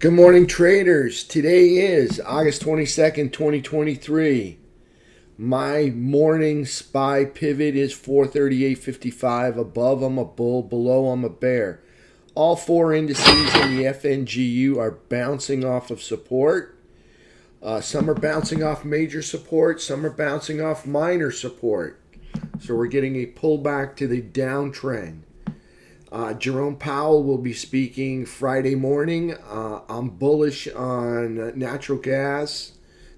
Good morning, traders. Today is August 22nd, 2023. My morning SPY pivot is 438.55. Above, I'm a bull. Below, I'm a bear. All four indices in the FNGU are bouncing off of support. Some are bouncing off major support. Some are bouncing off minor support. So we're getting a pullback to the downtrend. Jerome Powell will be speaking Friday morning. I'm bullish on natural gas,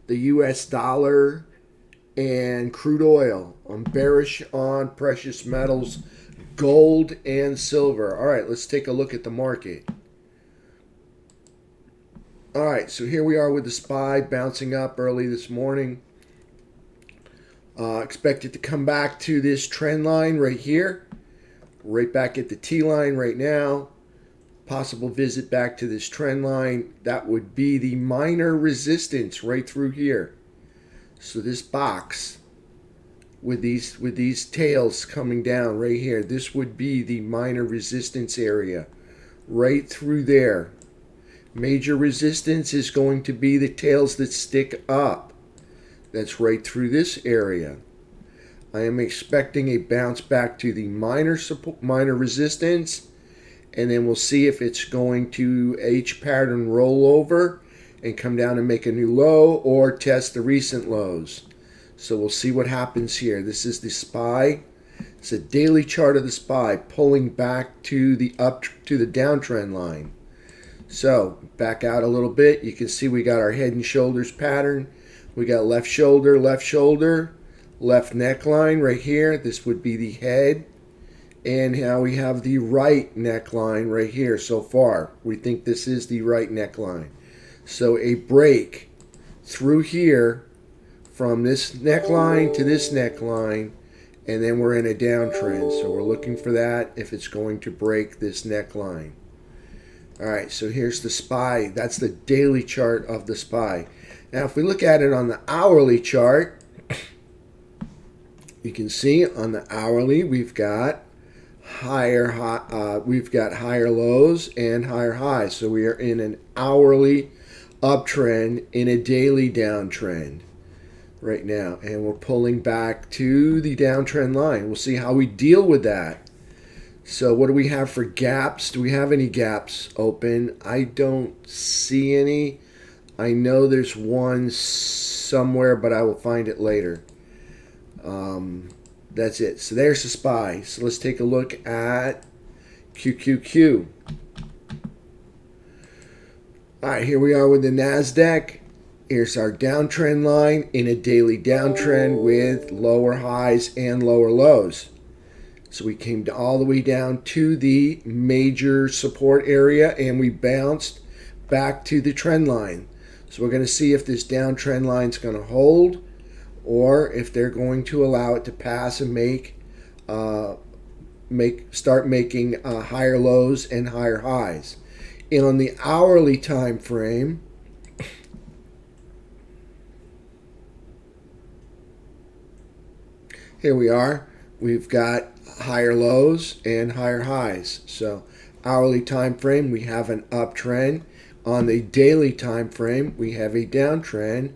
the US dollar, and crude oil. I'm bearish on precious metals, gold, and silver. All right, let's take a look at the market. All right, so here we are with the SPY bouncing up early this morning. Expect it to come back to this trend line right here. Right back at the T line right now. Possible visit back to this trend line. That would be the minor resistance right through here. So this box with these tails coming down right here, this would be the minor resistance area right through there. Major resistance is going to be the tails that stick up. That's right through this area. I am expecting a bounce back to the minor resistance, and then we'll see if it's going to H pattern roll over and come down and make a new low or test the recent lows. So we'll see what happens here. This is the SPY. It's a daily chart of the SPY pulling back to the downtrend line. So back out a little bit. You can see we got our head and shoulders pattern. We got left shoulder, left neckline right here. This would be the head. And now we have the right neckline right here so far. We think this is the right neckline. So a break through here from this neckline to this neckline, and then we're in a downtrend. So we're looking for that if it's going to break this neckline. All right, so here's the SPY. That's the daily chart of the SPY. Now if we look at it on the hourly chart, you can see on the hourly we've got higher lows and higher highs. So we are in an hourly uptrend in a daily downtrend right now, and we're pulling back to the downtrend line. We'll see how we deal with that. So what do we have for gaps? Do we have any gaps open? I don't see any. I know there's one somewhere, but I will find it later. That's it. So there's the SPY. So let's take a look at QQQ. All right, here we are with the NASDAQ. Here's our downtrend line in a daily downtrend with lower highs and lower lows. So we came all the way down to the major support area, and we bounced back to the trend line. So we're going to see if this downtrend line is going to hold, or if they're going to allow it to pass and start making higher lows and higher highs. And on the hourly time frame, here we are. We've got higher lows and higher highs. So hourly time frame, we have an uptrend. On the daily time frame, we have a downtrend.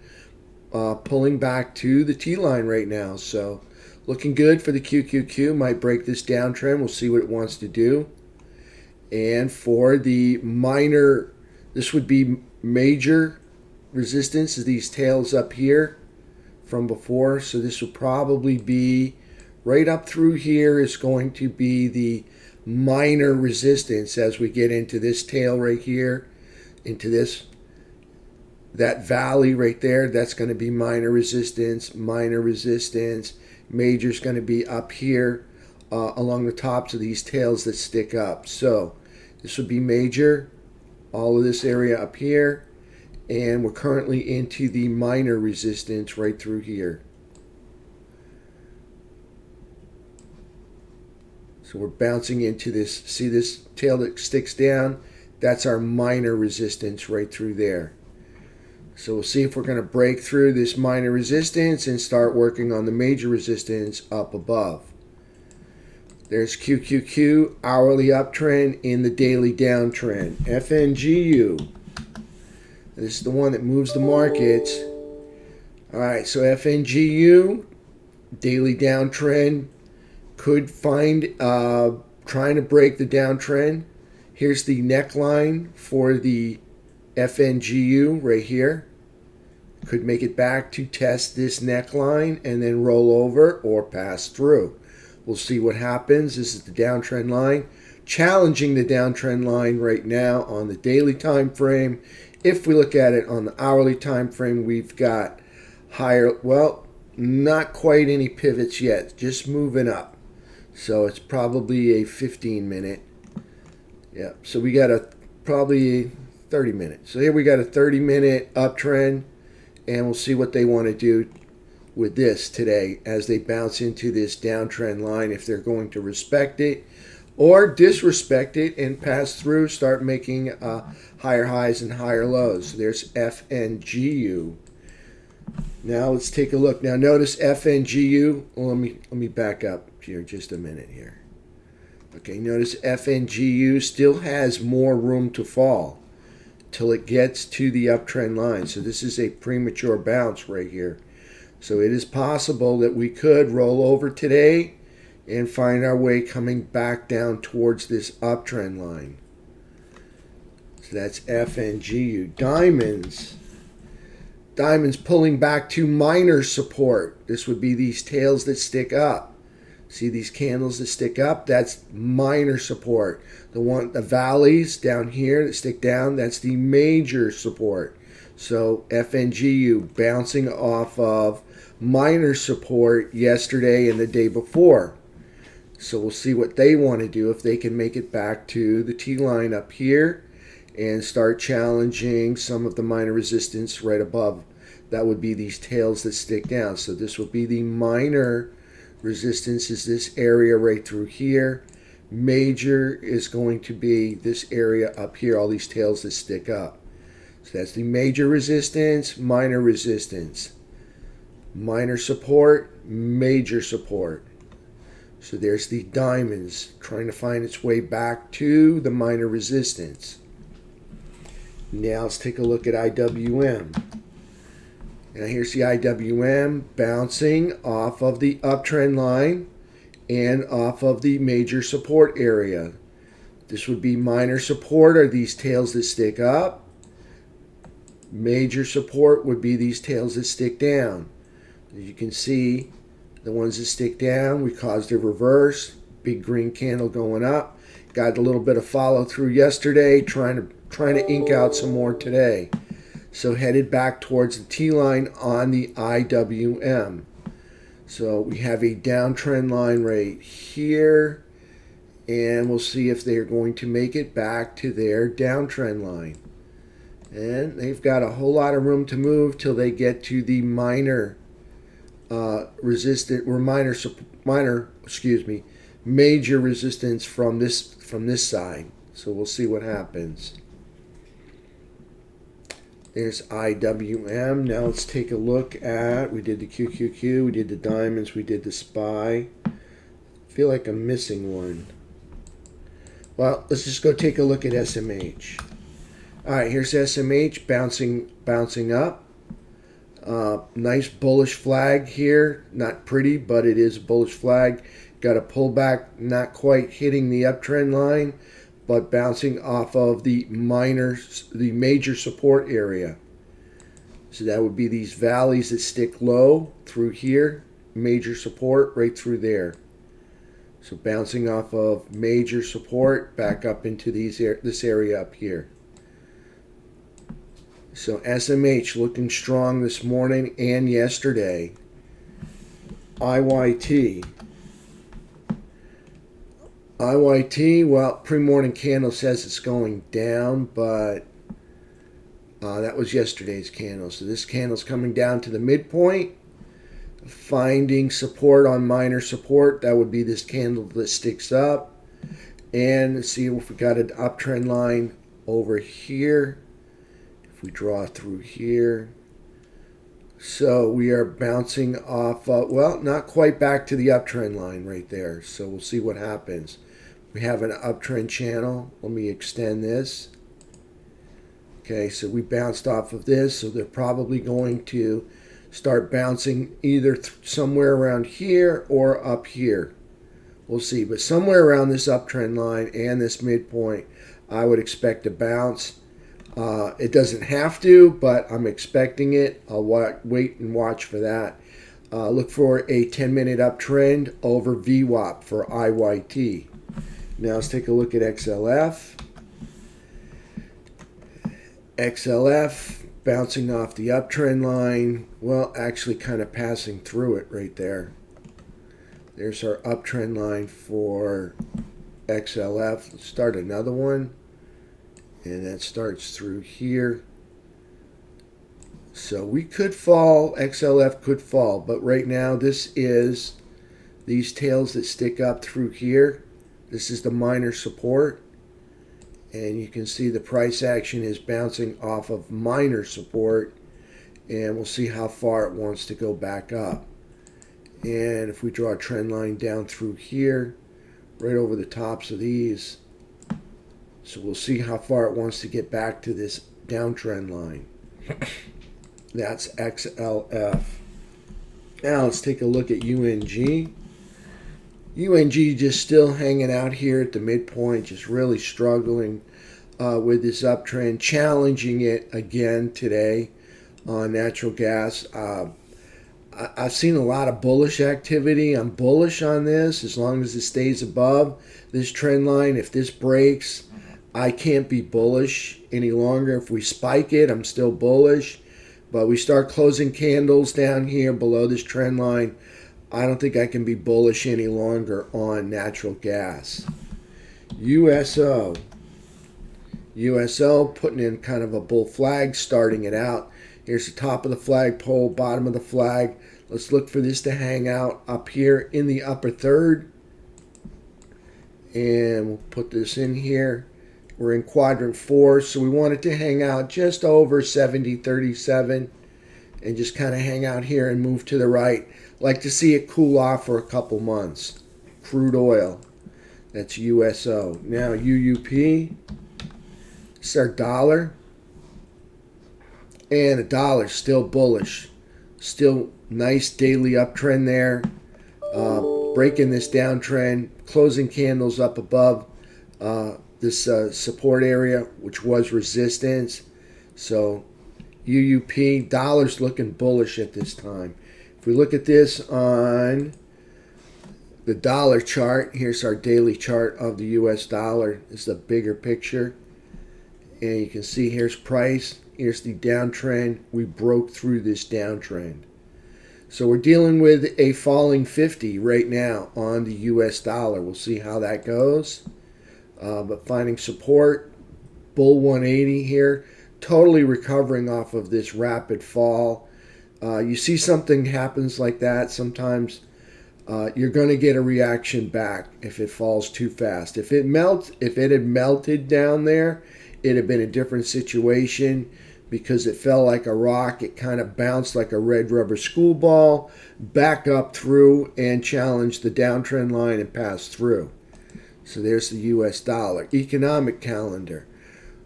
Pulling back to the T line right now. So looking good for the QQQ. Might break this downtrend. We'll see what it wants to do. And for the minor, this would be major resistance, is these tails up here from before. So this will probably be right up through here is going to be the minor resistance as we get into this tail right here, into that valley right there. That's going to be minor resistance. Major is going to be up here along the tops of these tails that stick up. So this would be major, all of this area up here, and we're currently into the minor resistance right through here. So we're bouncing into this. See this tail that sticks down? That's our minor resistance right through there. So we'll see if we're going to break through this minor resistance and start working on the major resistance up above. There's QQQ, hourly uptrend in the daily downtrend. FNGU, This is the one that moves the markets. All right, so FNGU, daily downtrend, could find trying to break the downtrend. Here's the neckline for the FNGU right here. Could make it back to test this neckline and then roll over or pass through. We'll see what happens. This is the downtrend line. Challenging the downtrend line right now on the daily time frame. If we look at it on the hourly time frame, we've got higher, well, not quite any pivots yet, just moving up. So it's probably a 15-minute. Yeah, so we got a probably 30 minutes. So here we got a 30-minute uptrend, and we'll see what they want to do with this today as they bounce into this downtrend line, if they're going to respect it or disrespect it and pass through, start making higher highs and higher lows. So there's FNGU. Now let's take a look. Now notice FNGU. Well, let me back up here just a minute here. Okay, notice FNGU still has more room to fall till it gets to the uptrend line. So this is a premature bounce right here. So it is possible that we could roll over today and find our way coming back down towards this uptrend line. So that's FNGU. Diamonds. Diamonds pulling back to minor support. This would be these tails that stick up. See these candles that stick up? That's minor support. The valleys down here that stick down, that's the major support. So FNGU bouncing off of minor support yesterday and the day before. So we'll see what they want to do, if they can make it back to the T line up here and start challenging some of the minor resistance right above. That would be these tails that stick down. So this would be the minor resistance, is this area right through here. Major is going to be this area up here, all these tails that stick up. So that's the major resistance, minor resistance. Minor support, major support. So there's the diamonds trying to find its way back to the minor resistance. Now let's take a look at IWM. Now here's the IWM bouncing off of the uptrend line and off of the major support area. This would be minor support, are these tails that stick up. Major support would be these tails that stick down. As you can see, the ones that stick down, we caused a reverse. Big green candle going up. Got a little bit of follow through yesterday, trying to ink out some more today. So headed back towards the T line on the IWM. So we have a downtrend line right here, and we'll see if they're going to make it back to their downtrend line. And they've got a whole lot of room to move till they get to the minor resistant or major resistance from this side. So we'll see what happens. There's IWM. Now let's take a look at, we did the QQQ, we did the diamonds, we did the SPY. I feel like I'm missing one. Well, let's just go take a look at SMH. All right, here's SMH bouncing up. Nice bullish flag here. Not pretty, but it is a bullish flag. Got a pullback, not quite hitting the uptrend line, but bouncing off of the major support area. So that would be these valleys that stick low through here. Major support right through there. So bouncing off of major support back up into this area up here. So SMH looking strong this morning and yesterday. IYT, well, pre-morning candle says it's going down, but that was yesterday's candle. So this candle's coming down to the midpoint, finding support on minor support. That would be this candle that sticks up. And let's see if we got an uptrend line over here. If we draw through here. So we are bouncing off, well, not quite back to the uptrend line right there. So we'll see what happens. We have an uptrend channel. Let me extend this. Okay, so we bounced off of this, so they're probably going to start bouncing either somewhere around here or up here. We'll see, but somewhere around this uptrend line and this midpoint, I would expect a bounce. It doesn't have to, but I'm expecting it. I'll wait and watch for that. Look for a 10-minute uptrend over VWAP for IYT. Now let's take a look at XLF. XLF bouncing off the uptrend line. Well, actually kind of passing through it right there. There's our uptrend line for XLF. Let's start another one. And that starts through here. So we could fall, XLF could fall, but right now this is these tails that stick up through here. This is the minor support. And you can see the price action is bouncing off of minor support. And we'll see how far it wants to go back up. And if we draw a trend line down through here, right over the tops of these. So we'll see how far it wants to get back to this downtrend line. That's XLF. Now let's take a look at UNG. UNG just still hanging out here at the midpoint, just really struggling with this uptrend, challenging it again today on natural gas. I've seen a lot of bullish activity. I'm bullish on this as long as it stays above this trend line. If this breaks, I can't be bullish any longer. If we spike it, I'm still bullish. But we start closing candles down here below this trend line, I don't think I can be bullish any longer on natural gas. USO. USO putting in kind of a bull flag, starting it out. Here's the top of the flagpole, bottom of the flag. Let's look for this to hang out up here in the upper third. And we'll put this in here. We're in quadrant 4, so we want it to hang out just over 70.37 and just kind of hang out here and move to the right. Like to see it cool off for a couple months. Crude oil. That's USO. Now UUP. It's our dollar. And the dollar still bullish. Still nice daily uptrend there. Breaking this downtrend. Closing candles up above this support area, which was resistance. So UUP, dollar's looking bullish at this time. If we look at this on the dollar chart, here's our daily chart of the US dollar. This is a bigger picture. And you can see here's price. Here's the downtrend. We broke through this downtrend. So we're dealing with a falling 50 right now on the US dollar. We'll see how that goes. But finding support, bull 180 here, totally recovering off of this rapid fall. You see something happens like that, sometimes you're going to get a reaction back if it falls too fast. If it had melted down there, it'd have been a different situation because it fell like a rock. It kind of bounced like a red rubber school ball, back up through and challenged the downtrend line and passed through. So there's the US dollar. Economic calendar.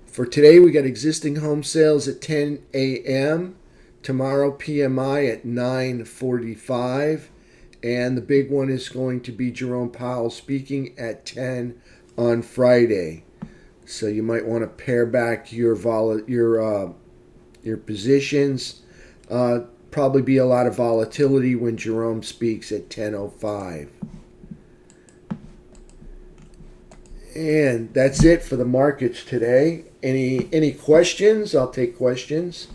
For today, we got existing home sales at 10 a.m. Tomorrow, PMI at 9:45. And the big one is going to be Jerome Powell speaking at 10 on Friday. So you might want to pare back your positions. Probably be a lot of volatility when Jerome speaks at 10:05. And that's it for the markets today. Any questions? I'll take questions.